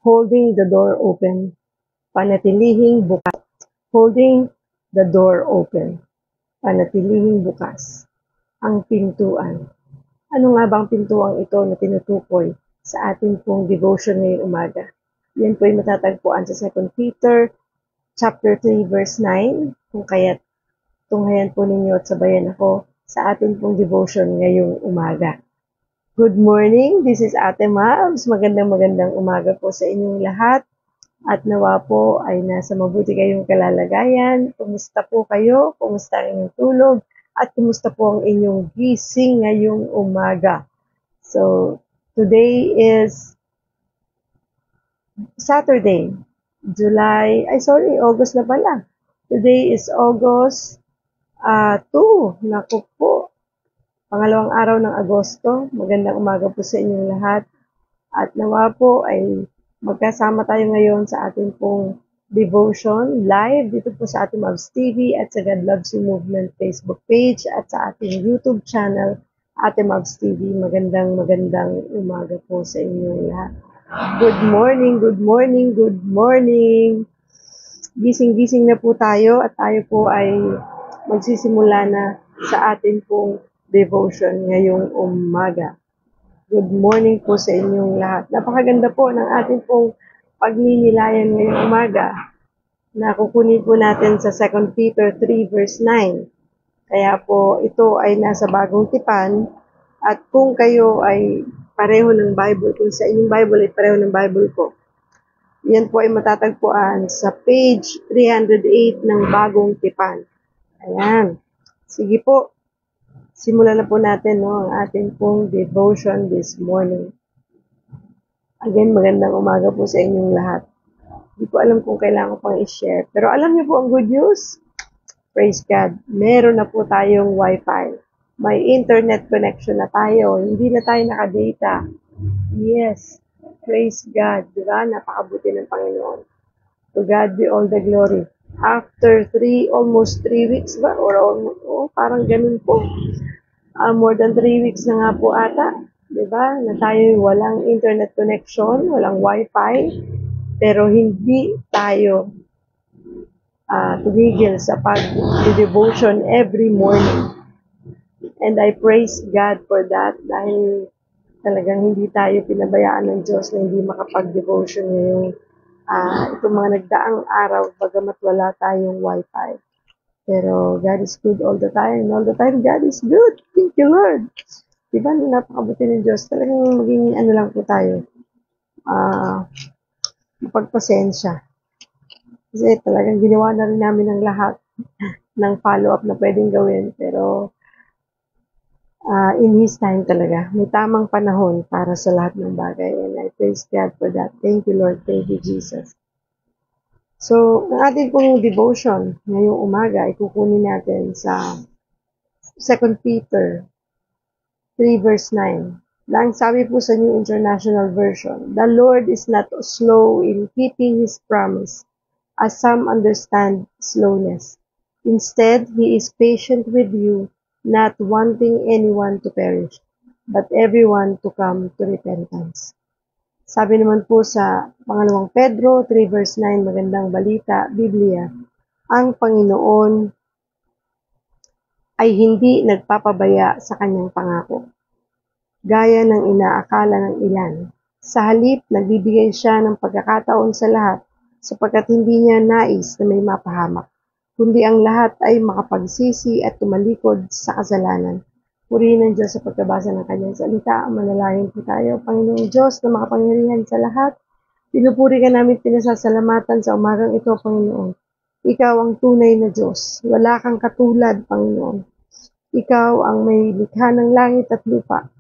holding the door open, panatilihing bukas. Holding the door open, panatilihing bukas ang pintuan. Ano nga bang pintuang ito na tinutukoy sa ating pong devotion ngayong umaga? Yan po ay matatagpuan sa 2 Peter chapter 3 verse 9. Kung kaya't tunghayan po ninyo at sabayan ako sa ating pong devotion ngayong umaga. Good morning, this is Ate Mabs. Magandang umaga po sa inyong lahat. At nawa po ay nasa mabuti kayong kalalagayan. Kumusta po kayo? Kumusta ang inyong tulog? At kumusta po ang inyong gising ngayong umaga? So, today is Saturday, August na pala. Today is August 2. Naku po. Pangalawang araw ng Agosto. Magandang umaga po sa inyong lahat. At nawa po ay magkasama tayo ngayon sa ating pong devotion live dito po sa ating Mavs TV at sa God Loves You Movement Facebook page at sa ating YouTube channel, Ate Mavs TV. Magandang umaga po sa inyong lahat. Good morning. Gising na po tayo at tayo po ay magsisimula na sa ating pong devotion ngayong umaga. Good morning po sa inyong lahat. Napakaganda po ng ating pong pagninilayan ngayong umaga na kukunin po natin sa 2 Peter 3 verse 9. Kaya po ito ay nasa bagong tipan at kung kayo ay pareho ng Bible, kung sa inyong Bible ay pareho ng Bible ko, yan po ay matatagpuan sa page 308 ng bagong tipan. Ayan. Sige po. Simulan na po natin ang ating pong devotion this morning. Again, magandang umaga po sa inyong lahat. Hindi ko alam kung kailangan ko pang i-share. Pero alam niyo po ang good news? Praise God. Meron na po tayong Wi-Fi. May internet connection na tayo. Hindi na tayo naka-data. Yes. Praise God. Diba? Napakabuti ng Panginoon. To God be all the glory. After almost 3 weeks ba? Parang ganun po. More than 3 weeks na nga po ata. Diba? Na tayo walang internet connection, walang wifi, pero hindi tayo tumigil sa pag-devotion every morning. And I praise God for that dahil talagang hindi tayo pinabayaan ng Diyos na hindi makapag-devotion ngayong itong mga nagdaang araw bagamat wala tayong wifi. Pero God is good all the time. All the time, God is good. Thank you, Lord. Diba, napakabuti ng Diyos. Talagang maging lang po tayo. Mapagpasensya. Kasi talagang ginawa na rin namin ang lahat ng follow-up na pwedeng gawin. Pero in His time talaga, may tamang panahon para sa lahat ng bagay. And I praise God for that. Thank you, Lord. Thank you, Jesus. So, ang ating pong devotion ngayong umaga ay kukunin natin sa 2 Peter 3 verse 9. Ang sabi po sa New International Version, "The Lord is not slow in keeping His promise, as some understand slowness. Instead, He is patient with you, not wanting anyone to perish, but everyone to come to repentance." Sabi naman po sa pangalawang Pedro 3 verse 9, magandang balita, Biblia, ang Panginoon ay hindi nagpapabaya sa kanyang pangako, gaya ng inaakala ng ilan. Sa halip, nagbibigay siya ng pagkakataon sa lahat sapagkat hindi niya nais na may mapahamak, kundi ang lahat ay makapagsisi at tumalikod sa kasalanan. Purihin ng Diyos sa pagkabasa ng kanyang salita. Manalangin po tayo. Panginoong Diyos na makapangyarihan sa lahat, pinupuri ka namin, pinasasalamatan sa umagang ito, Panginoon. Ikaw ang tunay na Diyos. Wala kang katulad, Panginoon. Ikaw ang may likha ng langit at lupa.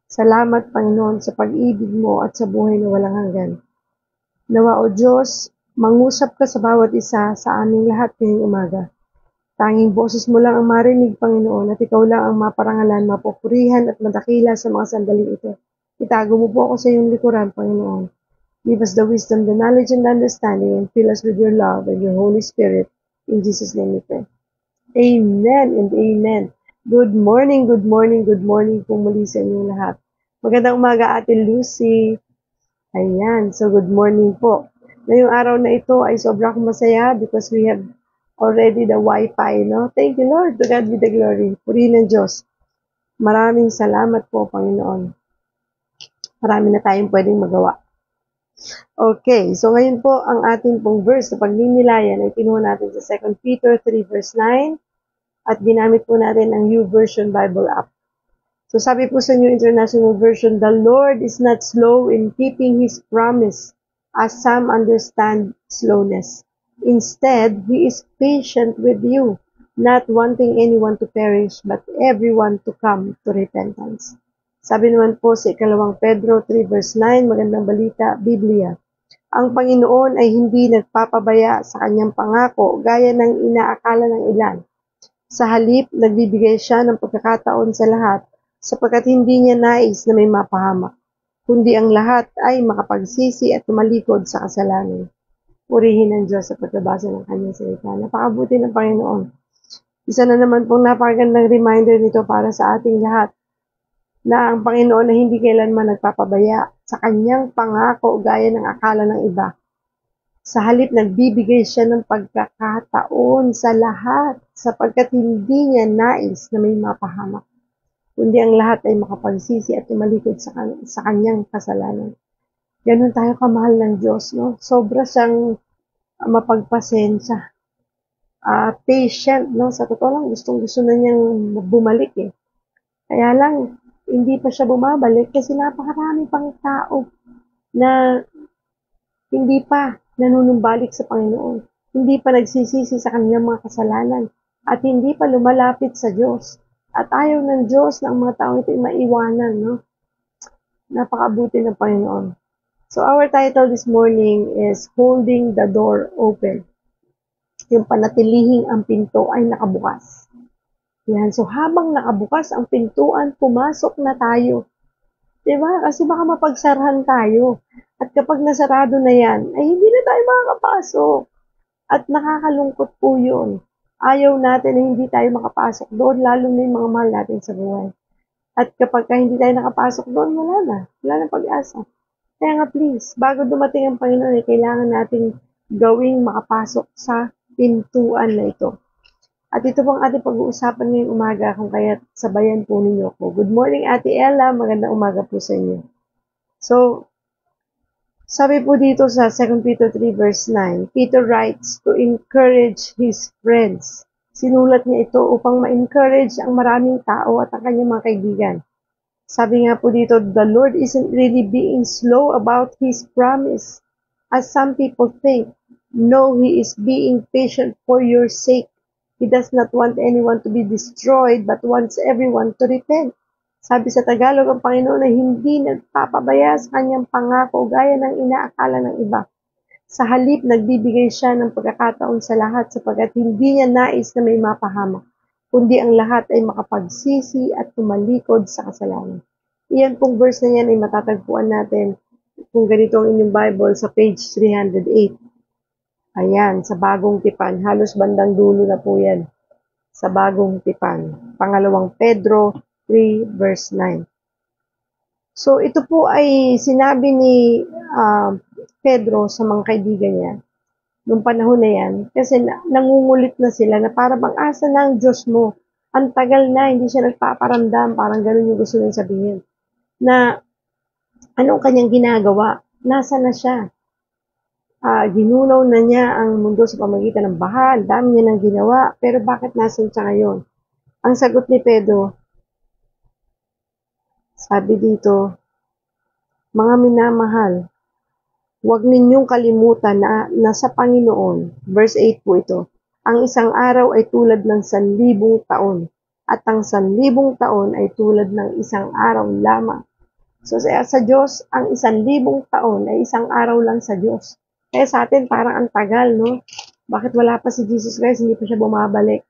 Salamat, Panginoon, sa pag-ibig mo at sa buhay na walang hanggan. Nawa, O Diyos, mangusap ka sa bawat isa sa aming lahat ngayong umaga. Tanging boses mo lang ang marinig, Panginoon, at ikaw lang ang maparangalan, mapupurihan at madakila sa mga sandaling ito. Itago mo po ako sa iyong likuran, Panginoon. Give us the wisdom, the knowledge, and understanding, and fill us with your love and your Holy Spirit. In Jesus' name we pray. Amen and amen. Good morning po muli sa inyong lahat. Magandang umaga, Ate Lucy. Ayan, so good morning po. Ngayong araw na ito ay sobrang masaya because we have already the Wi-Fi, no? Thank you, Lord. To God be the glory. Purihin ng Diyos. Maraming salamat po, Panginoon. Marami na tayong pwedeng magawa. Okay, so ngayon po ang ating pong verse sa pagninilayan ay kinuha natin sa 2 Peter 3 verse 9 at ginamit po natin ang YouVersion Bible app. So sabi po sa New International Version, the Lord is not slow in keeping His promise, as some understand slowness. Instead, He is patient with you, not wanting anyone to perish, but everyone to come to repentance. Sabi naman po sa 2 Pedro 3 verse 9, magandang balita, Biblia. Ang Panginoon ay hindi nagpapabaya sa kanyang pangako gaya ng inaakala ng ilan. Sa halip, nagbibigay siya ng pagkakataon sa lahat sapagkat hindi niya nais na may mapahamak, kundi ang lahat ay makapagsisi at tumalikod sa kasalanan. Purihin ng Diyos sa pagkabasa ng kanyang salita. Napakabuti ng Panginoon. Isa na naman pong napakagandang reminder nito para sa ating lahat na ang Panginoon ay hindi kailanman nagpapabaya sa kanyang pangako gaya ng akala ng iba. Sa halip, nagbibigay siya ng pagkakataon sa lahat sapagkat hindi niya nais na may mapahamak, kundi ang lahat ay makapagsisi at tumalikod sa kanyang kasalanan. Ganun tayo kamahal ng Diyos, no? Sobra siyang mapagpasensya. Patient, no? Sa totoo lang, gustong-gusto na niyang bumalik eh. Kaya lang, hindi pa siya bumabalik kasi napakarami pang tao na hindi pa nanunumbalik sa Panginoon. Hindi pa nagsisisi sa kanilang mga kasalanan at hindi pa lumalapit sa Diyos. At ayaw ng Diyos na ang mga tao ito ay maiwanan, no? Napakabuti ng Panginoon. So our title this morning is Holding the Door Open. Yung panatilihing ang pinto ay nakabukas. Yan. So habang nakabukas ang pintuan, pumasok na tayo. Diba? Kasi baka mapagsarahan tayo. At kapag nasarado na yan, ay hindi na tayo makakapasok. At nakakalungkot po yun. Ayaw natin na hindi tayo makapasok doon, lalo na yung mga mahal natin sa buhay. At kapag hindi tayo nakapasok doon, wala na. Wala na pag-asa. Kaya nga please, bago dumating ang Panginoon, kailangan nating gawing makapasok sa pintuan na ito. At ito pong ating pag-uusapan ngayong umaga kung kaya sabayan po ninyo ko. Good morning, Ate Ella. Magandang umaga po sa inyo. So, sabi po dito sa 2 Peter 3 verse 9, Peter writes to encourage his friends. Sinulat niya ito upang ma-encourage ang maraming tao at ang kanyang mga kaibigan. Sabi nga po dito, the Lord isn't really being slow about His promise, as some people think. No, He is being patient for your sake. He does not want anyone to be destroyed, but wants everyone to repent. Sabi sa Tagalog, ang Panginoon ay hindi nagpapabaya sa kanyang pangako gaya ng inaakala ng iba. Sa halip, nagbibigay siya ng pagkakataon sa lahat sapagkat hindi niya nais na may mapahamak, kundi ang lahat ay makapagsisi at tumalikod sa kasalanan. Iyan pong verse na yan ay matatagpuan natin kung ganito ang inyong Bible sa page 308. Ayan, sa Bagong Tipan. Halos bandang dulo na po yan. Sa Bagong Tipan. Pangalawang Pedro 3 verse 9. So, ito po ay sinabi ni Pedro sa mga kaibigan niya noong panahon na yan. Kasi nangungulit na sila na para bang asa na ang Diyos mo. Ang tagal na, hindi siya nagpaparamdam. Parang ganun yung gusto niyang sabihin. Na anong kanyang ginagawa? Nasa na siya? Ginunaw na niya ang mundo sa pamamagitan ng baha, ang dami niya nang ginawa, pero bakit nasan siya ngayon? Ang sagot ni Pedro, sabi dito, mga minamahal, huwag ninyong kalimutan na nasa Panginoon, verse 8 po ito, ang isang araw ay tulad ng 1,000 taon, at ang 1,000 taon ay tulad ng isang araw lamang. So sa Diyos, ang 1,000 taon ay isang araw lang sa Diyos. Kaya sa atin, parang ang tagal, no? Bakit wala pa si Jesus Christ, hindi pa siya bumabalik?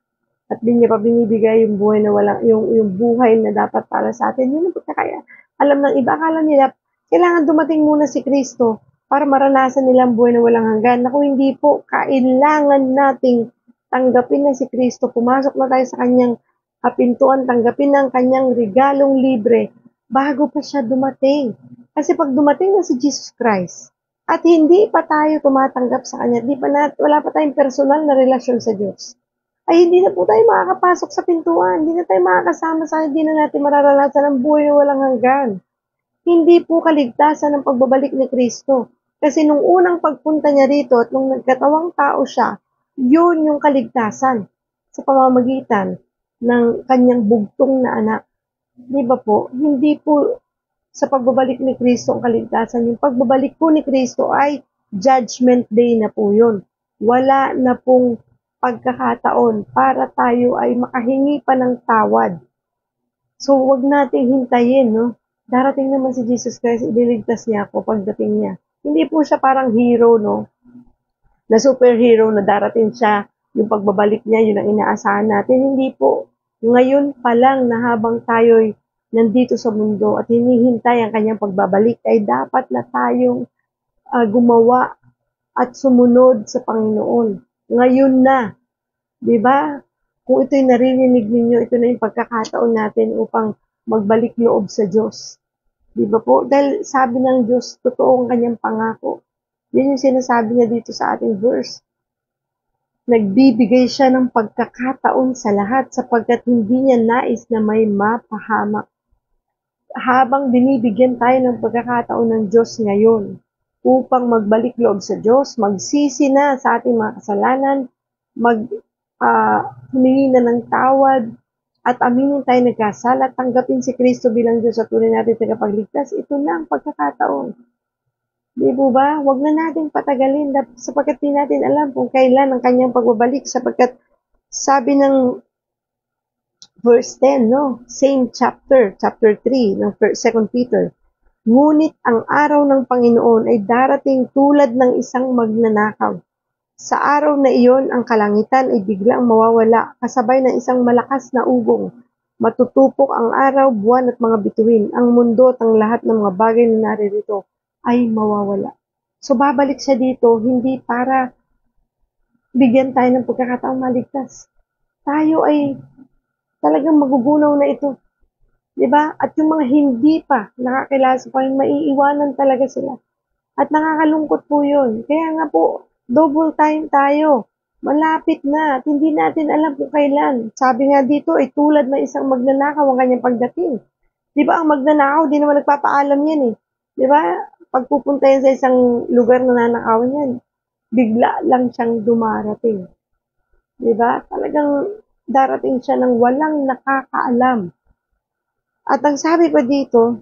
At di niya pa binibigay yung buhay na yung buhay na dapat para sa atin. Yun ang pagkakaya. Alam ng iba, akala nila, kailangan dumating muna si Kristo para maranasan nilang buhay na walang hanggan. Naku, hindi po. Kailangan nating tanggapin na si Kristo. Pumasok na tayo sa kanyang pintuan, tanggapin ng kanyang regalong libre bago pa siya dumating. Kasi pag dumating na si Jesus Christ, at hindi pa tayo tumatanggap sa Kanya, wala pa tayong personal na relasyon sa Diyos, ay hindi na po tayo makakapasok sa pintuan, hindi na tayo makakasama sa Kanya, hindi na natin mararanasan ang buhay na walang hanggan. Hindi po kaligtasan ng pagbabalik ni Kristo. Kasi nung unang pagpunta niya rito at nung nagkatawang tao siya, yun yung kaligtasan sa pamamagitan ng kanyang bugtong na anak. Di ba po? Hindi po sa pagbabalik ni Kristo ang kaligtasan. Yung pagbabalik po ni Kristo ay judgment day na po yun. Wala na pong pagkakataon para tayo ay makahingi pa ng tawad. So, wag nating hintayin, no? Darating naman si Jesus Christ, ililigtas niya ako pagdating niya. Hindi po siya parang hero, no? Na superhero na darating siya, yung pagbabalik niya, yun ang inaasahan natin. Hindi po. Ngayon pa lang na habang tayo'y nandito sa mundo at hinihintay ang kanyang pagbabalik, ay dapat na tayong gumawa at sumunod sa Panginoon. Ngayon na, di ba? Kung ito'y naririnig ninyo, ito na yung pagkakataon natin upang magbalik loob sa Diyos. Di ba po? Dahil sabi ng Diyos, totoo ang kanyang pangako. Yan yung sinasabi niya dito sa ating verse. Nagbibigay siya ng pagkakataon sa lahat sapagkat hindi niya nais na may mapahamak. Habang binibigyan tayo ng pagkakataon ng Diyos ngayon upang magbalik loob sa Diyos, magsisi na sa ating mga kasalanan, humingi na ng tawad, at aminin tayo nagkasala, tanggapin si Kristo bilang Diyos at tunay natin tagapagligtas, ito na ang pagkakataon. Di po ba? Huwag na natin patagalin sapagkat di natin alam kung kailan ang kanyang pagbabalik sapagkat sabi ng verse 10, no? Same chapter 3 ng 2 Peter. Ngunit ang araw ng Panginoon ay darating tulad ng isang magnanakaw. Sa araw na iyon, ang kalangitan ay biglang mawawala, kasabay ng isang malakas na ugong. Matutupok ang araw, buwan at mga bituin. Ang mundo at ang lahat ng mga bagay na naririto ay mawawala. So, babalik siya dito, hindi para bigyan tayo ng pagkakataong maligtas. Tayo ay talagang magugunaw na ito. Diba? At yung mga hindi pa nakakilala sa Panginoon, maiiwanan talaga sila. At nakakalungkot po yun. Kaya nga po, double time tayo. Malapit na at hindi natin alam kung kailan. Sabi nga dito ay tulad ng isang magnanakaw ang kanyang pagdating. Di ba ang magnanakaw, di naman nagpapaalam yan eh. Di ba? Pag pupunta yan sa isang lugar na nanakawan yan, bigla lang siyang dumarating. Di ba? Talagang darating siya ng walang nakakaalam. At ang sabi pa dito,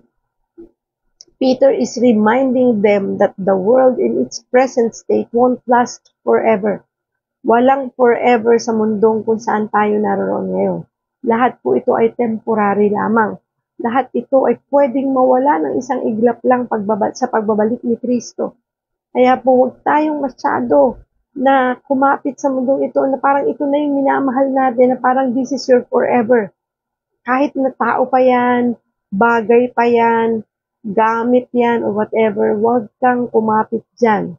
Peter is reminding them that the world in its present state won't last forever. Walang forever sa mundong kung saan tayo naroon ngayon. Lahat po ito ay temporary lamang. Lahat ito ay pwedeng mawala ng isang iglap lang sa pagbabalik ni Kristo. Kaya po huwag tayong masyado na kumapit sa mundong ito na parang ito na yung minamahal natin na parang this is your forever. Kahit na tao pa yan, bagay pa yan, gamit yan o whatever, huwag kang kumapit dyan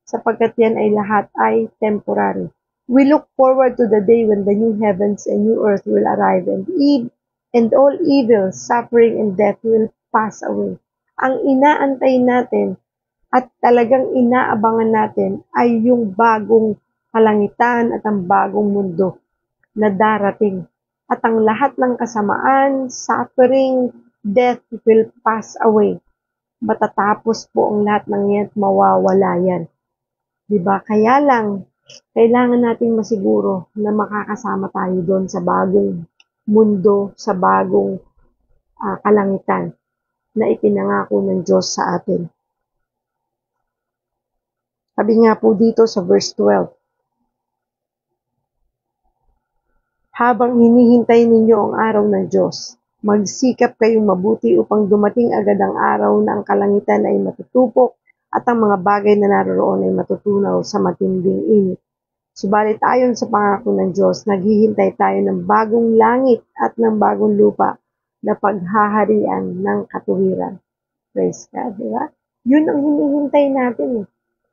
sapagkat yan ay lahat ay temporary. We look forward to the day when the new heavens and new earth will arrive and all evil, suffering, and death will pass away. Ang inaantay natin at talagang inaabangan natin ay yung bagong kalangitan at ang bagong mundo na darating. At ang lahat ng kasamaan, suffering, death will pass away. Matatapos po ang lahat ng yan at mawawala yan. Diba? Kaya lang, kailangan nating masiguro na makakasama tayo doon sa bagong mundo, sa bagong kalangitan na ipinangako ng Diyos sa atin. Sabi nga po dito sa verse 12, habang hinihintay ninyo ang araw ng Diyos, magsikap kayong mabuti upang dumating agad ang araw na ang kalangitan ay matutupok at ang mga bagay na naroon ay matutunaw sa matinding init. Subalit ayon sa pangako ng Diyos, naghihintay tayo ng bagong langit at ng bagong lupa na paghaharian ng katuwiran. Praise God, di ba? Yun ang hinihintay natin.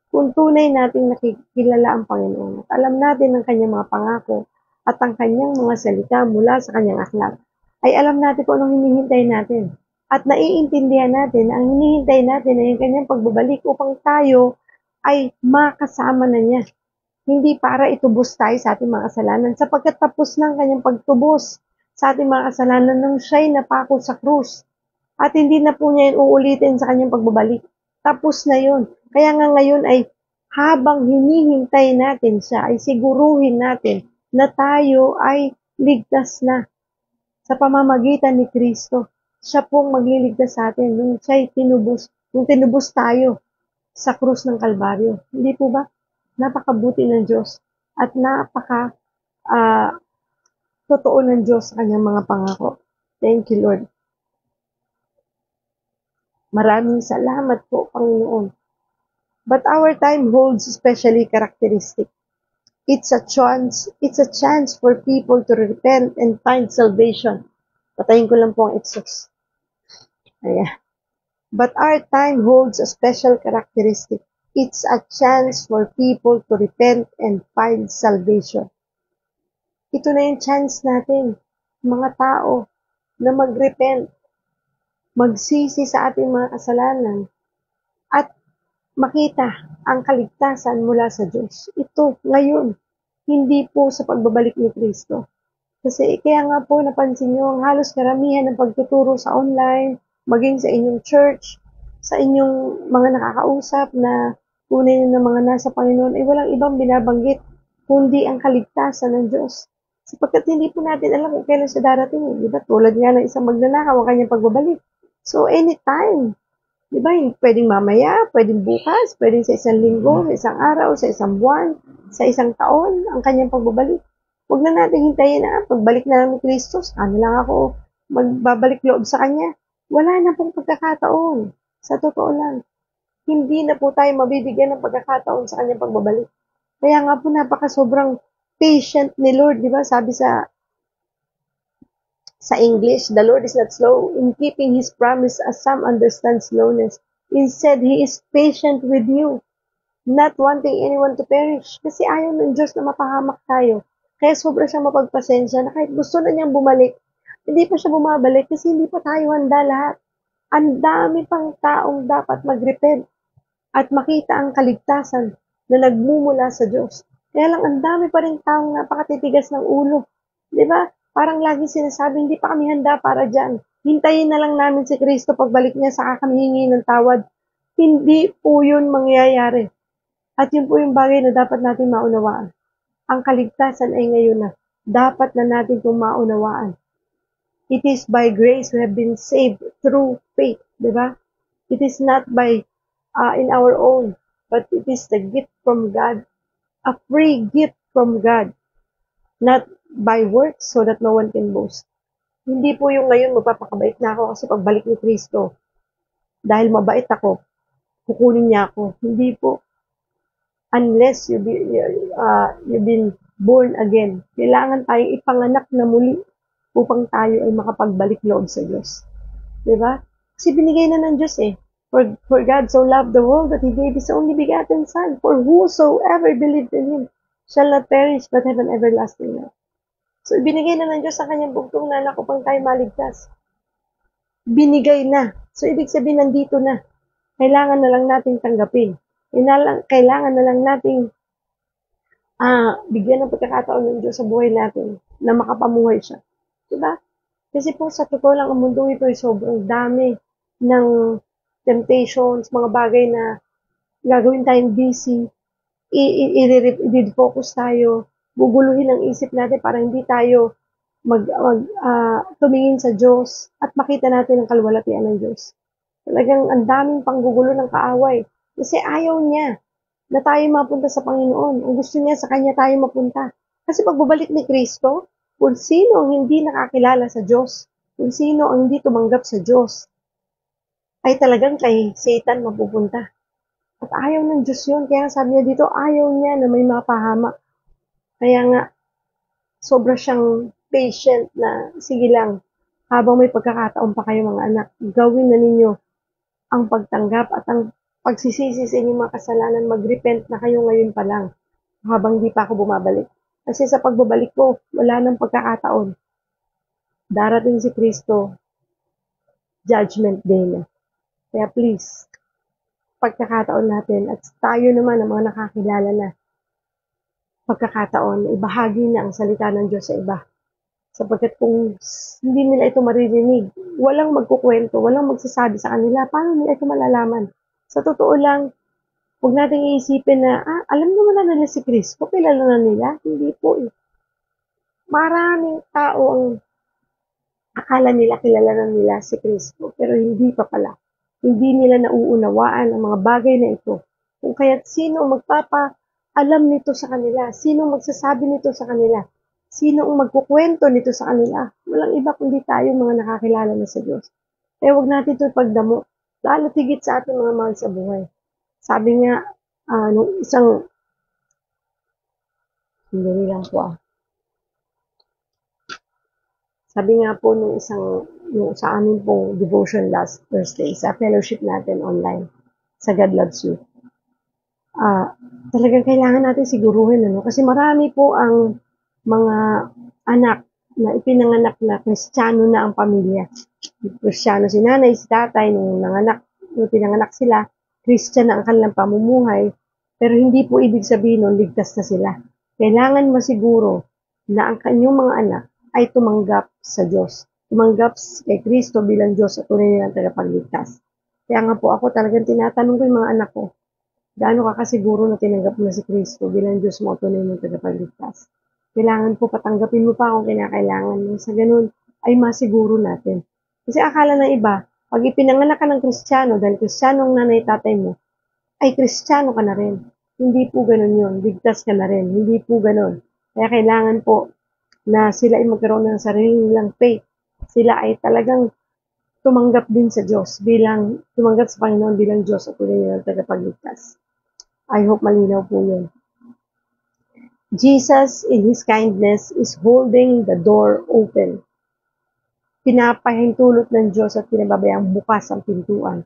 Kung tunay nating nakikilala ang Panginoon at alam natin ang kanyang mga pangako at ang kanyang mga salita mula sa kanyang aklat, ay alam natin kung anong hinihintay natin. At naiintindihan natin, ang hinihintay natin ay yung kanyang pagbabalik upang tayo ay makasama na niya. Hindi para itubos tayo sa ating mga kasalanan, sapagkat tapos ng kanyang pagtubos sa ating mga kasalanan nang siya'y napako sa krus. At hindi na po niya yun uulitin sa kanyang pagbabalik. Tapos na yun. Kaya nga ngayon ay habang hinihintay natin siya, ay siguruhin natin na tayo ay ligtas na sa pamamagitan ni Kristo. Siya pong magliligtas sa atin nung siya'y tinubos, nung tinubos tayo sa krus ng Kalbaryo. Hindi po ba? Napakabuti ng Diyos at napaka totoo ng Diyos sa kanyang mga pangako. Thank you, Lord. Maraming salamat po, Panginoon. But our time holds especially characteristic. It's a chance for people to repent and find salvation. Patayin ko lang po ang exhaust. Ayan. But our time holds a special characteristic. It's a chance for people to repent and find salvation. Ito na yung chance natin, mga tao, na mag-repent, magsisi sa ating mga kasalanan, at makita ang kaligtasan mula sa Diyos. Ito, ngayon, hindi po sa pagbabalik ni Kristo. Kasi kaya nga po napansin nyo, ang halos karamihan ng pagtuturo sa online, maging sa inyong church, sa inyong mga nakakausap na tunay na mga nasa Panginoon, ay walang ibang binabanggit, kundi ang kaligtasan ng Diyos. Sapagkat hindi po natin alam kung kailan siya darating. Diba? Tulad nga ng isang magnanakaw ang kanyang pagbabalik. So, anytime. Diba? Pwedeng mamaya, pwedeng bukas, pwedeng sa isang linggo, sa isang araw, sa isang buwan, sa isang taon, ang kanyang pagbabalik. Huwag na natin hintayin na pagbalik na ng Kristo, ano lang ako magbabalik loob sa Kanya. Wala na pong pagkakataon. Sa totoo lang. Hindi na po tayo mabibigyan ng pagkakataon sa Kanyang pagbabalik. Kaya nga po sobrang patient ni Lord, di ba? Sabi sa English, the Lord is not slow in keeping His promise as some understand slowness. Instead, He is patient with you, not wanting anyone to perish. Kasi ayaw ng Diyos na mapahamak tayo. Kaya sobra siyang mapagpasensya na kahit gusto na niyang bumalik, hindi pa siya bumabalik kasi hindi pa tayo handa lahat. Ang dami pang taong dapat mag-repent at makita ang kaligtasan na nagmumula sa Diyos. Kaya lang ang dami pa rin taong napakatitigas ng ulo. Di ba? Parang lagi sinasabi, hindi pa kami handa para dyan. Hintayin na lang namin si Kristo pagbalik niya sa kami hingi ng tawad. Hindi po yun mangyayari. At yun po yung bagay na dapat natin maunawaan. Ang kaligtasan ay ngayon na. Dapat na natin itong maunawaan. It is by grace we have been saved through faith. Diba? It is not by in our own, but it is the gift from God. A free gift from God. Not by works so that no one can boast. Hindi po yung ngayon magpapakabait na ako kasi pagbalik ni Kristo. Dahil mabait ako, kukunin niya ako. Hindi po. Unless you've been born again. Kailangan tayong ipanganak na muli upang tayo ay makapagbalik loob sa Diyos. Diba? Kasi binigay na ng Diyos eh. For God so loved the world that He gave His only begotten Son, for whosoever believed in Him shall not perish but have an everlasting life. So, binigay na ng Diyos sa kanyang bugtong na anak upang tayo maligtas. Binigay na. So, ibig sabihin nandito na. Kailangan na lang nating tanggapin. Kailangan na lang nating bigyan ng pagkakataon ng Diyos sa buhay natin na makapamuhay siya. Diba? Kasi po sa totoo lang ang mundo ito ay sobrang dami ng temptations, mga bagay na gagawin tayong busy, i-focus tayo, guguluhin ang isip natin para hindi tayo tumingin sa Diyos at makita natin ang kalwalatian ng Diyos. Talagang ang daming panggugulo ng kaaway. Kasi ayaw niya na tayo mapunta sa Panginoon. Ang gusto niya sa Kanya tayo mapunta. Kasi pagbabalik ni Kristo, kung sino ang hindi nakakilala sa Diyos, kung sino ang hindi tumanggap sa Diyos, ay talagang kay Satan mapupunta. At ayaw ng Diyos yun. Kaya sabi niya dito, ayaw niya na may mapahamak. Kaya nga, sobra siyang patient na, sige lang, habang may pagkakataon pa kayo mga anak, gawin na ninyo ang pagtanggap at ang pagsisisi sa inyong mga kasalanan, mag-repent na kayo ngayon pa lang, habang di pa ako bumabalik. Kasi sa pagbabalik ko, wala nang pagkakataon. Darating si Kristo, judgment day na. Kaya please, pagkakataon natin at tayo naman ang mga nakakilala na pagkakataon na ibahagi na ang salita ng Diyos sa iba. Sapagkat kung hindi nila ito maririnig, walang magkukwento, walang magsasabi sa kanila, paano nila ito malalaman? Sa totoo lang, huwag nating iisipin na, alam naman na nila si Kristo, kilala na nila. Hindi po eh. Maraming tao ang akala nila kilala na nila si Kristo, pero hindi pa pala. Hindi nila nauunawaan ang mga bagay na ito. Kung kaya't sino magpapaalam nito sa kanila, sino magsasabi nito sa kanila, sino ang magkukwento nito sa kanila, walang iba kundi tayo mga nakakilala na sa Diyos. Kaya huwag natin ito pagdamo, lalo tigit sa ating mga mahal sa buhay. Sabi nga, nung isang, hindi lang po Sabi nga po nung sa amin pong devotion last Thursday, sa fellowship natin online, sa God Loves You, talagang kailangan natin siguruhin, kasi marami po ang mga anak na ipinanganak na Kristiyano na ang pamilya. Kristiyano si nanay, si tatay, nung pinanganak sila, Christian na ang kanilang pamumuhay, pero hindi po ibig sabihin nun ligtas na sila. Kailangan masiguro na ang kanyang mga anak ay tumanggap sa Diyos. Tumanggap kay Kristo bilang Diyos at tunay nilang tagapagligtas. Kaya nga po ako talagang tinatanong ko yung mga anak ko, gaano ka kasiguro na tinanggap mo na si Kristo bilang Diyos mo at tunay nilang tagapagligtas? Kailangan po patanggapin mo pa kung kinakailangan mo. Sa ganun ay masiguro natin. Kasi akala ng iba, pag ipinanganak ka ng Kristiyano, dahil Kristiyano ang nanay tatay mo, ay Kristiyano ka na rin. Hindi po ganun yun. Ligtas ka na rin. Hindi po ganun. Kaya kailangan po na sila ay magkaroon ng sarili nilang faith. Sila ay talagang tumanggap din sa Diyos, tumanggap sa Panginoon bilang Diyos at tunay nilang tagapagligtas. I hope malinaw po yun. Jesus, in His kindness, is holding the door open. Pinapahintulot ng Diyos at pinababayang bukas ang pintuan,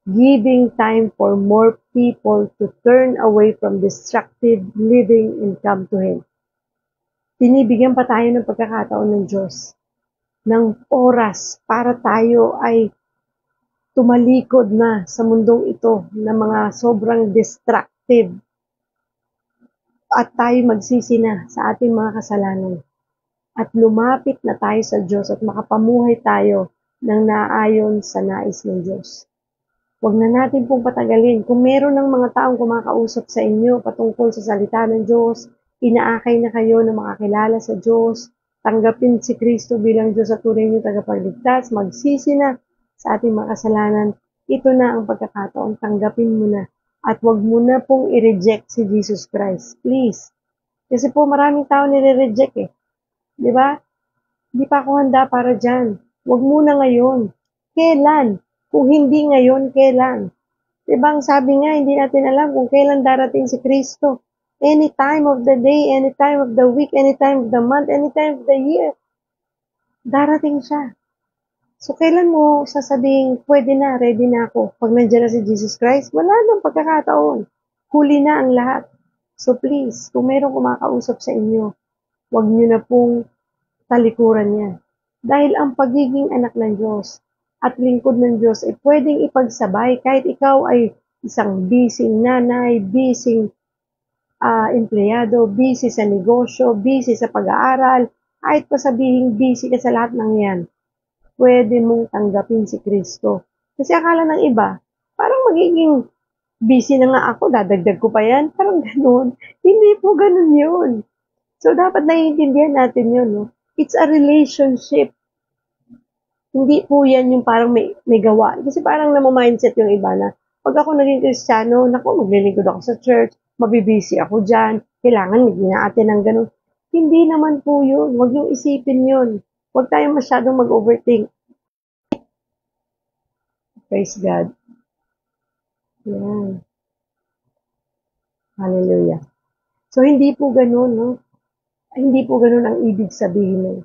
giving time for more people to turn away from destructive living and come to Him. Binibigyan pa tayo ng pagkakataon ng Diyos, ng oras para tayo ay tumalikod na sa mundong ito na mga sobrang destructive at tayo magsisi na sa ating mga kasalanan at lumapit na tayo sa Diyos at makapamuhay tayo ng naayon sa nais ng Diyos. Huwag na natin pong patagalin. Kung meron ng mga taong kumakausap sa inyo patungkol sa salita ng Diyos, inaakay na kayo na makakilala sa Diyos, tanggapin si Kristo bilang Diyos at tunay niyong tagapagligtas, magsisi na sa ating mga kasalanan, ito na ang pagkakataon, tanggapin mo na. At huwag mo na pong i-reject si Jesus Christ. Please. Kasi po maraming tao nire-reject eh. Di ba? Di pa ako handa para dyan. Huwag muna ngayon. Kailan? Kung hindi ngayon, kailan? Di ba ang sabi nga, hindi natin alam kung kailan darating si Kristo. Any time of the day, any time of the week, any time of the month, any time of the year. Darating siya. So, kailan mo sasabing, pwede na, ready na ako? Pag nandiyan na si Jesus Christ, wala nang pagkakataon. Huli na ang lahat. So, please, kung mayroong kumakausap sa inyo, huwag niyo na pong talikuran niya. Dahil ang pagiging anak ng Diyos at lingkod ng Diyos ay pwedeng ipagsabay kahit ikaw ay isang busy nanay, busy empleyado, busy sa negosyo, busy sa pag-aaral, kahit pa sabihin busy ka sa lahat ng yan, pwede mong tanggapin si Kristo. Kasi akala ng iba, parang magiging busy na nga ako, dadagdag ko pa yan, parang ganun. Hindi po ganun yun. So, dapat naiintindihan natin yun, no? It's a relationship. Hindi po yan yung parang may gawa. Kasi parang namamindset yung iba na, pag ako naging Kristiyano, naku, maglilingkod ako sa church, mabibisi ako dyan, kailangan maging natin ng ganun. Hindi naman po yun. Huwag yung isipin yun. Huwag tayong masyadong mag-overthink. Praise God. Yan. Hallelujah. So, hindi po ganun, no? Hindi po ganun ang ibig sabihin nun.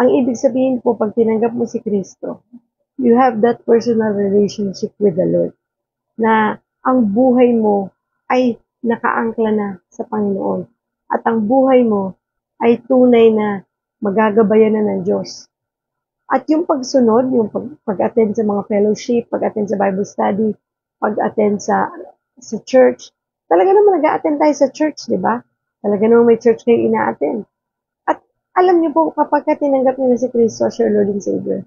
Ang ibig sabihin po, pag tinanggap mo si Kristo, you have that personal relationship with the Lord na ang buhay mo ay nakaangkla na sa Panginoon at ang buhay mo ay tunay na magagabayan na ng Diyos. At yung pagsunod, yung pag-attend sa mga fellowship, pag-attend sa Bible study, pag-attend sa church. Talaga naman nag-a-attend tayo sa church, di ba? Talaga naman may church kayo ina-attend. At alam niyo po, kapag tinanggap niyo na si Kristo as your Lord and Savior,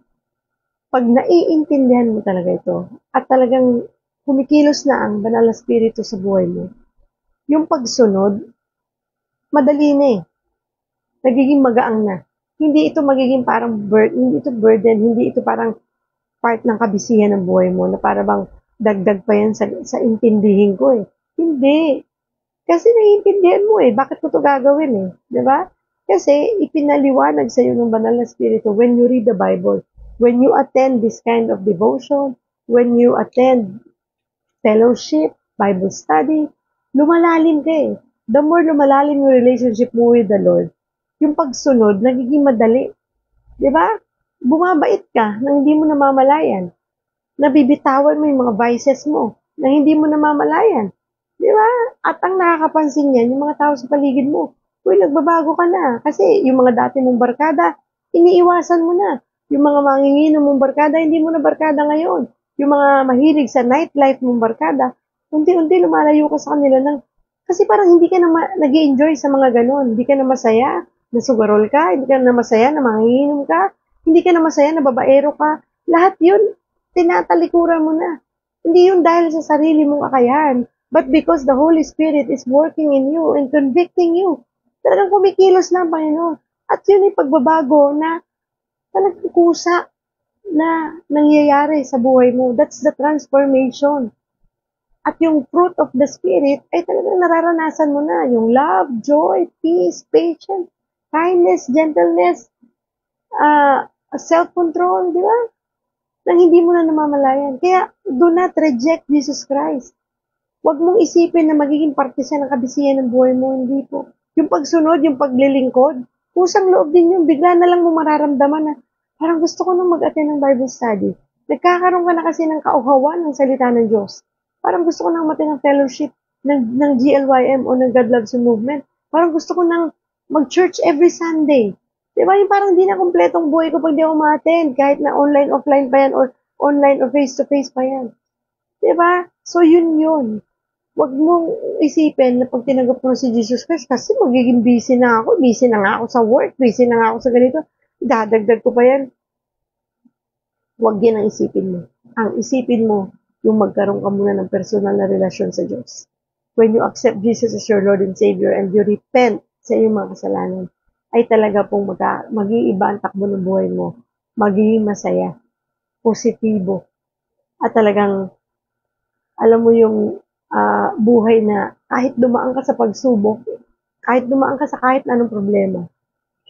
pag naiintindihan mo talaga ito, at talagang kumikilos na ang banal na spirito sa buhay mo, yung pagsunod, madali na eh. Nagiging magaang na. Hindi ito magiging parang hindi ito burden, hindi ito parang part ng kabisihan ng buhay mo na para bang dagdag pa yan sa intindihin ko eh. Hindi. Kasi naiintindihan mo eh. Bakit ko to gagawin eh? Di ba? Kasi ipinaliwanag sa iyo ng banal na spirito when you read the Bible, when you attend this kind of devotion, when you attend fellowship, Bible study, lumalalim ka eh. The more lumalalim yung relationship mo with the Lord, yung pagsunod, nagiging madali. Di ba? Bumabait ka nang hindi mo namamalayan. Nabibitawan mo yung mga vices mo na hindi mo namamalayan. Di ba? At ang nakakapansin yan, yung mga tao sa paligid mo. Uy, nagbabago ka na. Kasi yung mga dati mong barkada, iniiwasan mo na. Yung mga manginginom mong barkada, hindi mo na barkada ngayon. Yung mga mahilig sa nightlife mong barkada, unti-unti lumalayo ka sa kanila ng kasi parang hindi ka na nag-enjoy sa mga ganon. Hindi ka na masaya na sugarol ka, hindi ka na masaya na manginginom ka, hindi ka na masaya na babaero ka. Lahat yun, tinatalikuran mo na. Hindi yun dahil sa sarili mong kakayahan, but because the Holy Spirit is working in you and convicting you. Talagang kumikilos na ang Panginoon. At yun ay pagbabago na talagang kusa na nangyayari sa buhay mo. That's the transformation. At yung fruit of the Spirit ay talagang nararanasan mo na. Yung love, joy, peace, patience, kindness, gentleness, self-control, di ba? Nang hindi mo na namamalayan. Kaya, do not reject Jesus Christ. Huwag mong isipin na magiging parte siya ng kabisihan ng buhay mo. Hindi po. Yung pagsunod, yung paglilingkod, kusang loob din yun. Bigla na lang mo mararamdaman na parang gusto ko nang mag-attend ng Bible study. Nagkakaroon ka na kasi ng kauhawan ng salita ng Diyos. Parang gusto ko nang mag-attend ng fellowship ng GLYM o ng God Loves You Movement. Parang gusto ko nang mag-church every Sunday. Diba? Yung parang di na kompletong buhay ko pag di ako ma-attend. Kahit na online, offline pa yan or online or face-to-face pa yan. Diba? So, yun yun. Huwag mong isipin na pag tinanggap mo si Jesus Christ, kasi magiging busy na ako, busy na nga ako sa work, busy na nga ako sa ganito, dadagdag ko pa yan. Huwag yan ang isipin mo. Ang isipin mo, yung magkaroon ka muna ng personal na relasyon sa Diyos. When you accept Jesus as your Lord and Savior and you repent sa iyong mga kasalanan, ay talaga pong mag-iiba ang takbo ng buhay mo. Magiging masaya, positibo, at talagang alam mo yung buhay na kahit dumaan ka sa pagsubok, kahit dumaan ka sa kahit anong problema,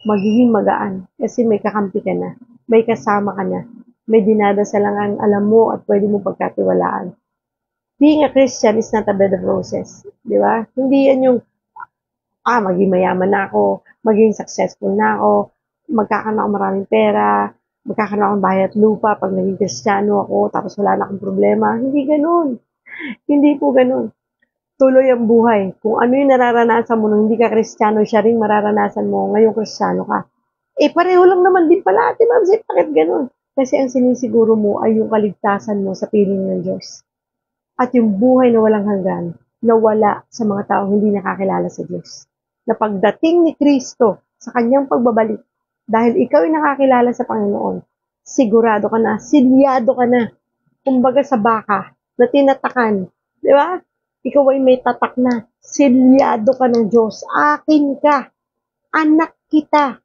magiging magaan kasi may kakampi ka na, may kasama ka na, may dinadasalang alam mo at pwede mo pagkatiwalaan. Being a Christian is not a bed of roses, di ba? Hindi yan yung, maging mayaman na ako, maging successful na ako, magkakaroon ako maraming pera, magkakaroon akong bahay at lupa pag naging Kristiyano ako, tapos wala na akong problema. Hindi ganun. Hindi po ganun. Tuloy ang buhay. Kung ano yung nararanasan mo nung hindi ka Kristiyano, siya rin mararanasan mo ngayong Kristiyano ka. Pareho lang naman din pala, Ate Ma'am, bakit ganun? Kasi ang sinisiguro mo ay yung kaligtasan mo sa piling ng Diyos. At yung buhay na walang hanggan, na wala sa mga taong hindi nakakilala sa Diyos. Na pagdating ni Kristo sa kanyang pagbabalik, dahil ikaw ay nakakilala sa Panginoon, sigurado ka na, silyado ka na, kumbaga sa baka, na tinatakan. Di ba? Ikaw ay may tatak na. Silyado ka ng Diyos. Akin ka. Anak kita.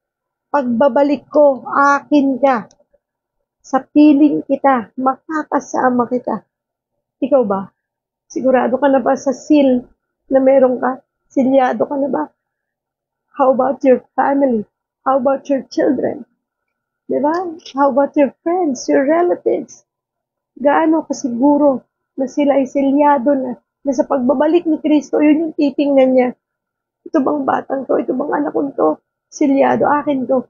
Pagbabalik ko, akin ka. Sa piling kita, makakasama kita. Ikaw ba? Sigurado ka na ba sa seal na meron ka? Silyado ka na ba? How about your family? How about your children? Di ba? How about your friends, your relatives? Gaano kasiguro na sila ay selyado na sa pagbabalik ni Kristo, yun yung titingnan niya. Ito bang batang to? Ito bang anak ko to? Selyado, akin to.